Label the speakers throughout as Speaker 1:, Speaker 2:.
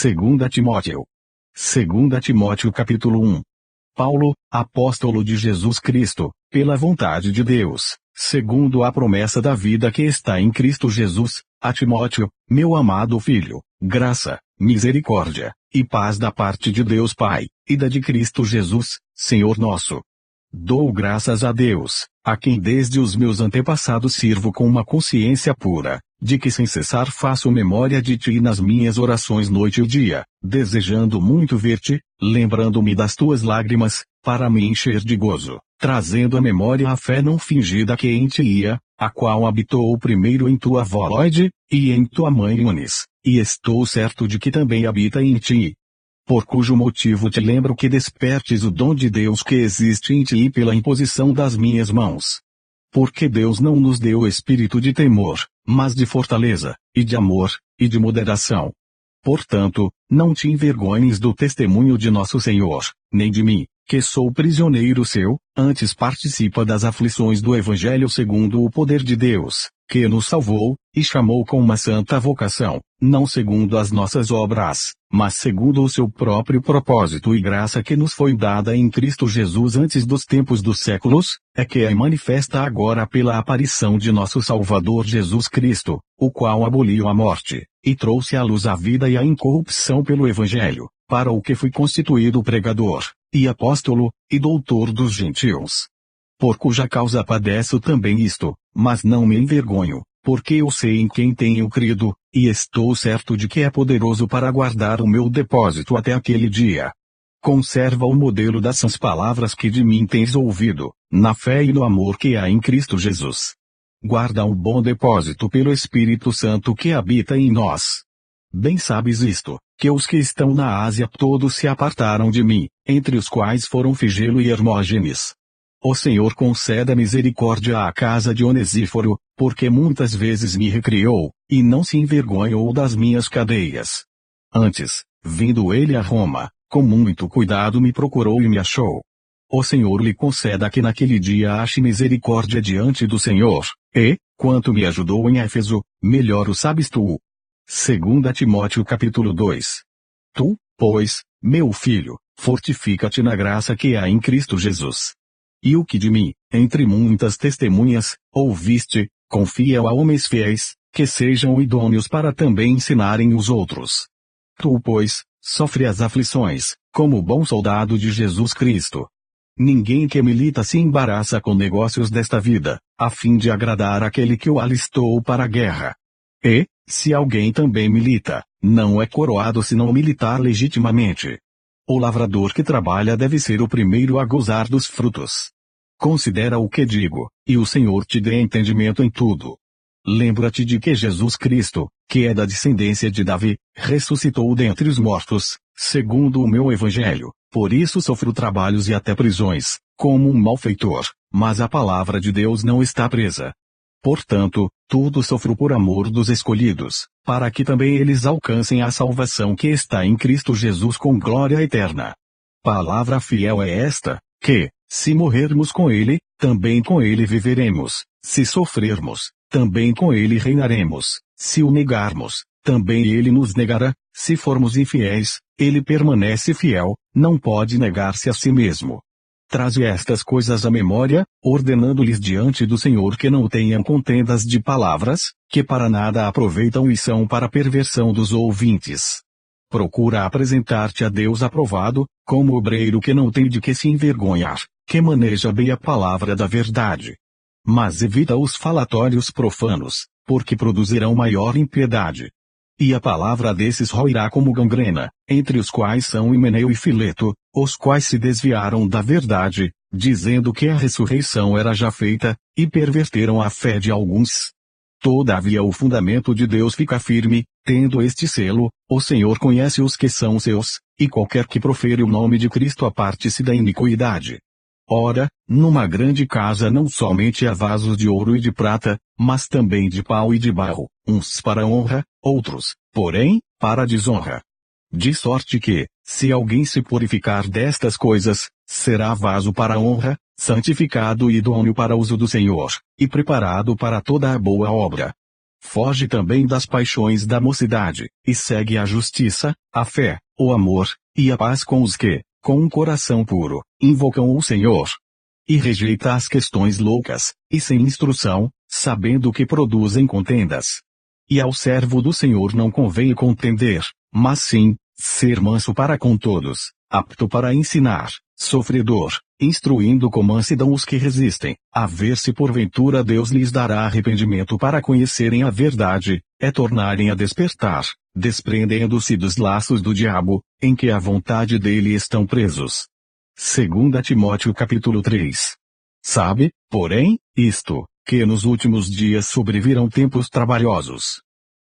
Speaker 1: 2 Timóteo. 2 Timóteo capítulo 1. Paulo, apóstolo de Jesus Cristo, pela vontade de Deus, segundo a promessa da vida que está em Cristo Jesus, a Timóteo, meu amado filho, graça, misericórdia, e paz da parte de Deus Pai, e da de Cristo Jesus, Senhor nosso. Dou graças a Deus, a quem desde os meus antepassados sirvo com uma consciência pura, de que sem cessar faço memória de ti nas minhas orações noite e dia, desejando muito ver-te, lembrando-me das tuas lágrimas, para me encher de gozo, trazendo à memória a fé não fingida que em ti ia, a qual habitou primeiro em tua avó Loide, e em tua mãe Eunice, e estou certo de que também habita em ti. Por cujo motivo te lembro que despertes o dom de Deus que existe em ti pela imposição das minhas mãos. Porque Deus não nos deu espírito de temor, mas de fortaleza, e de amor, e de moderação. Portanto, não te envergonhes do testemunho de nosso Senhor, nem de mim, que sou prisioneiro seu, antes participa das aflições do Evangelho segundo o poder de Deus, que nos salvou, e chamou com uma santa vocação, não segundo as nossas obras, mas segundo o seu próprio propósito e graça que nos foi dada em Cristo Jesus antes dos tempos dos séculos, é que é manifesta agora pela aparição de nosso Salvador Jesus Cristo, o qual aboliu a morte, e trouxe à luz a vida e a incorrupção pelo Evangelho, para o que fui constituído pregador, e apóstolo, e doutor dos gentios. Por cuja causa padeço também isto, mas não me envergonho, porque eu sei em quem tenho crido, e estou certo de que é poderoso para guardar o meu depósito até aquele dia. Conserva o modelo das sãs palavras que de mim tens ouvido, na fé e no amor que há em Cristo Jesus. Guarda um bom depósito pelo Espírito Santo que habita em nós. Bem sabes isto, que os que estão na Ásia todos se apartaram de mim, entre os quais foram Figelo e Hermógenes. O Senhor conceda misericórdia à casa de Onesíforo, porque muitas vezes me recriou, e não se envergonhou das minhas cadeias. Antes, vindo ele a Roma, com muito cuidado me procurou e me achou. O Senhor lhe conceda que naquele dia ache misericórdia diante do Senhor, e, quanto me ajudou em Éfeso, melhor o sabes tu. 2 Timóteo capítulo 2. Tu, pois, meu filho, fortifica-te na graça que há em Cristo Jesus. E o que de mim, entre muitas testemunhas, ouviste, confia a homens fiéis, que sejam idôneos para também ensinarem os outros. Tu, pois, sofre as aflições, como bom soldado de Jesus Cristo. Ninguém que milita se embaraça com negócios desta vida, a fim de agradar aquele que o alistou para a guerra. E, se alguém também milita, não é coroado se não militar legitimamente. O lavrador que trabalha deve ser o primeiro a gozar dos frutos. Considera o que digo, e o Senhor te dê entendimento em tudo. Lembra-te de que Jesus Cristo, que é da descendência de Davi, ressuscitou dentre os mortos, segundo o meu evangelho, por isso sofro trabalhos e até prisões, como um malfeitor, mas a palavra de Deus não está presa. Portanto, tudo sofro por amor dos escolhidos, para que também eles alcancem a salvação que está em Cristo Jesus com glória eterna. Palavra fiel é esta, que, se morrermos com ele, também com ele viveremos, se sofrermos, também com ele reinaremos, se o negarmos, também ele nos negará, se formos infiéis, ele permanece fiel, não pode negar-se a si mesmo. Traze estas coisas à memória, ordenando-lhes diante do Senhor que não tenham contendas de palavras, que para nada aproveitam e são para a perversão dos ouvintes. Procura apresentar-te a Deus aprovado, como obreiro que não tem de que se envergonhar, que maneja bem a palavra da verdade. Mas evita os falatórios profanos, porque produzirão maior impiedade. E a palavra desses roirá como gangrena, entre os quais são Himeneu e Fileto, os quais se desviaram da verdade, dizendo que a ressurreição era já feita, e perverteram a fé de alguns. Todavia o fundamento de Deus fica firme, tendo este selo, o Senhor conhece os que são seus, e qualquer que profere o nome de Cristo aparte-se da iniquidade. Ora, numa grande casa não somente há vasos de ouro e de prata, mas também de pau e de barro, uns para honra, outros, porém, para desonra. De sorte que, se alguém se purificar destas coisas, será vaso para honra, santificado e idôneo para uso do Senhor, e preparado para toda a boa obra. Foge também das paixões da mocidade, e segue a justiça, a fé, o amor, e a paz com os que, com um coração puro, invocam o Senhor. E rejeita as questões loucas, e sem instrução, sabendo que produzem contendas. E ao servo do Senhor não convém contender, mas sim, ser manso para com todos, apto para ensinar, sofredor, instruindo com mansidão os que resistem, a ver se porventura Deus lhes dará arrependimento para conhecerem a verdade, tornarem a despertar, desprendendo-se dos laços do diabo, em que a vontade dele estão presos. 2 Timóteo capítulo 3. Sabe, porém, isto, que nos últimos dias sobrevirão tempos trabalhosos.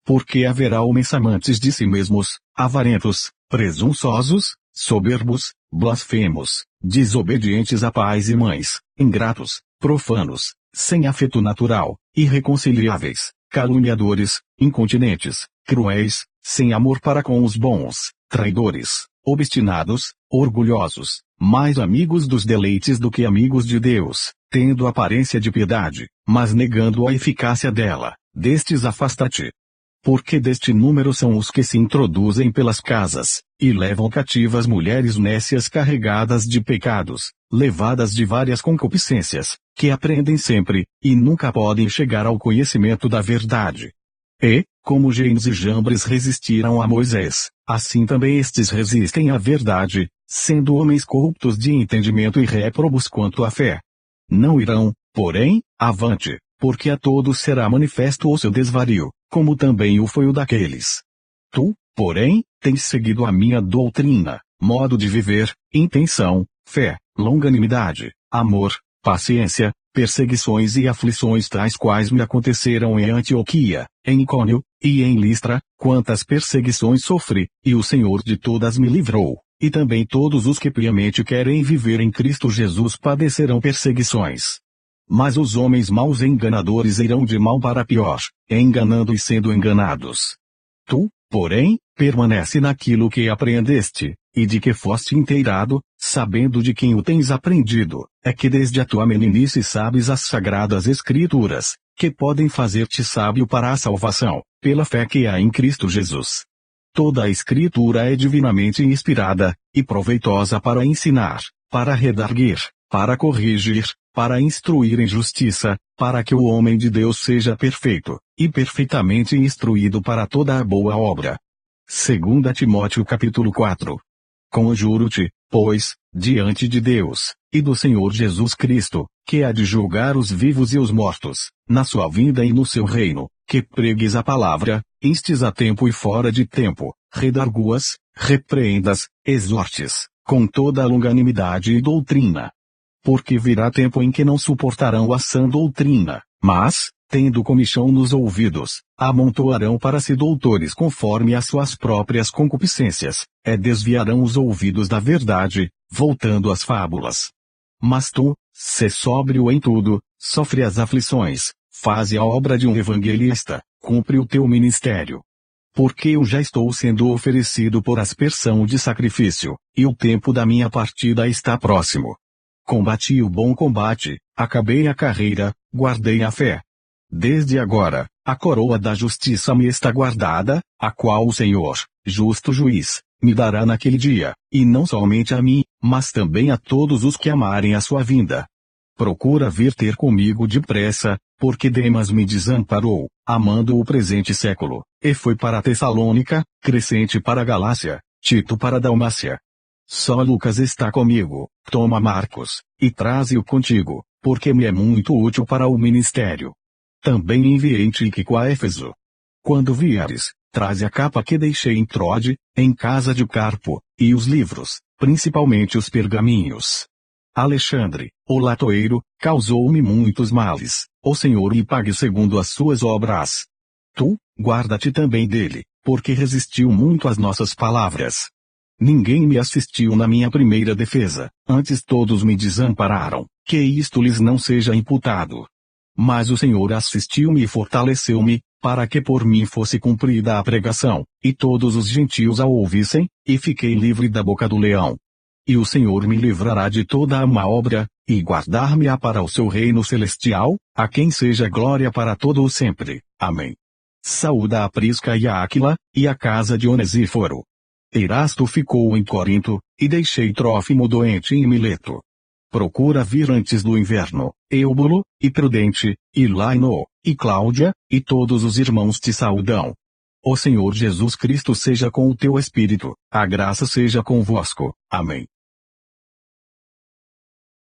Speaker 1: Porque haverá homens amantes de si mesmos, avarentos, presunçosos, soberbos, blasfemos, desobedientes a pais e mães, ingratos, profanos, sem afeto natural, irreconciliáveis, caluniadores, incontinentes, cruéis, sem amor para com os bons, traidores, obstinados, orgulhosos, mais amigos dos deleites do que amigos de Deus, tendo aparência de piedade, mas negando a eficácia dela. Destes afasta-te. Porque deste número são os que se introduzem pelas casas, e levam cativas mulheres nécias carregadas de pecados, levadas de várias concupiscências, que aprendem sempre, e nunca podem chegar ao conhecimento da verdade. E, como Janes e Jambres resistiram a Moisés, assim também estes resistem à verdade, sendo homens corruptos de entendimento e réprobos quanto à fé. Não irão, porém, avante, porque a todos será manifesto o seu desvario, como também o foi o daqueles. Tu, porém, tens seguido a minha doutrina, modo de viver, intenção, fé, longanimidade, amor, paciência, perseguições e aflições tais quais me aconteceram em Antioquia, em Icônio, e em Listra, quantas perseguições sofri, e o Senhor de todas me livrou, e também todos os que piamente querem viver em Cristo Jesus padecerão perseguições. Mas os homens maus e enganadores irão de mal para pior, enganando e sendo enganados. Tu, porém, permanece naquilo que aprendeste, e de que foste inteirado, sabendo de quem o tens aprendido, é que desde a tua meninice sabes as sagradas Escrituras, que podem fazer-te sábio para a salvação, pela fé que há em Cristo Jesus. Toda a Escritura é divinamente inspirada, e proveitosa para ensinar, para redarguir, para corrigir, para instruir em justiça, para que o homem de Deus seja perfeito, e perfeitamente instruído para toda a boa obra. 2 Timóteo capítulo 4. Conjuro-te, pois, diante de Deus, e do Senhor Jesus Cristo, que há de julgar os vivos e os mortos, na sua vinda e no seu reino, que pregues a palavra, instes a tempo e fora de tempo, redarguas, repreendas, exortes, com toda a longanimidade e doutrina. Porque virá tempo em que não suportarão a sã doutrina, mas, tendo comichão nos ouvidos, amontoarão para si doutores conforme as suas próprias concupiscências, desviarão os ouvidos da verdade, voltando às fábulas. Mas tu, sê sóbrio em tudo, sofre as aflições, faze a obra de um evangelista, cumpre o teu ministério. Porque eu já estou sendo oferecido por aspersão de sacrifício, e o tempo da minha partida está próximo. Combati o bom combate, acabei a carreira, guardei a fé. Desde agora, a coroa da justiça me está guardada, a qual o Senhor, justo juiz, me dará naquele dia, e não somente a mim, mas também a todos os que amarem a sua vinda. Procura vir ter comigo depressa, porque Demas me desamparou, amando o presente século, e foi para Tessalônica, Crescente para a Galácia, Tito para a Dalmácia. Só Lucas está comigo, toma Marcos, e traze-o contigo, porque me é muito útil para o ministério. Também enviei Tíquico a Éfeso. Quando vieres, traze a capa que deixei em Trode, em casa de Carpo, e os livros, principalmente os pergaminhos. Alexandre, o latoeiro, causou-me muitos males, o Senhor lhe pague segundo as suas obras. Tu, guarda-te também dele, porque resistiu muito às nossas palavras. Ninguém me assistiu na minha primeira defesa, antes todos me desampararam, que isto lhes não seja imputado. Mas o Senhor assistiu-me e fortaleceu-me, para que por mim fosse cumprida a pregação, e todos os gentios a ouvissem, e fiquei livre da boca do leão. E o Senhor me livrará de toda a má obra, e guardar-me-á para o seu reino celestial, a quem seja glória para todo o sempre. Amém. Saúda a Prisca e a Áquila, e a casa de Onesíforo. Erasto ficou em Corinto, e deixei Trófimo doente em Mileto. Procura vir antes do inverno, Eubulo, e Prudente, e Laino, e Cláudia, e todos os irmãos te saúdam. O Senhor Jesus Cristo seja com o teu espírito, a graça seja convosco. Amém.